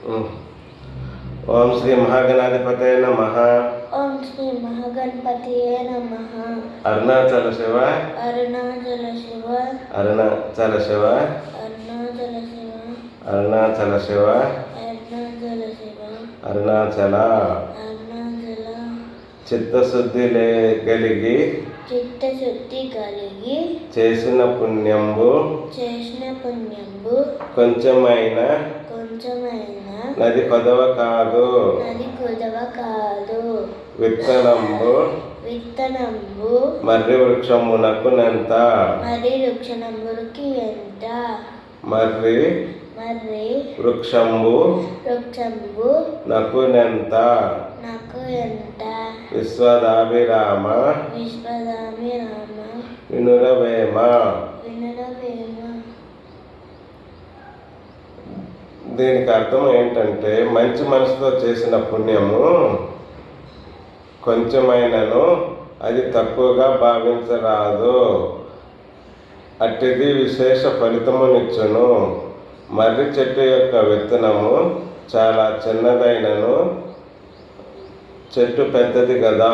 ఓం శ్రీ మహాగణాధిపతయ నమః. ఓం శ్రీ మహాగణపతియే నమః. అరుణాచల శివ అరుణాచల శివ అరుణాచల శివ అరుణాచల శివ అరుణాచల శివ అరుణాచల శివ అరుణాచల అరుణాచల చిత్తశుద్ధి కలిగి చేసిన పుణ్యంబు కొంచెమైన నది కొదవ కాదు విత్తనంబు మర్రి వృక్షమునకు నెంత మర్రి వృక్షంబు నకు నెంత విశ్వదాభిరామ వినురవేమ. దీనికి అర్థం ఏంటంటే మంచి మనసుతో చేసిన పుణ్యము కొంచెమైనను అది తక్కువగా భావించరాదు, అట్టిది విశేష ఫలితమునిచ్చును. మర్రి చెట్టు యొక్క విత్తనము చాలా చిన్నదైనను చెట్టు పెద్దది కదా.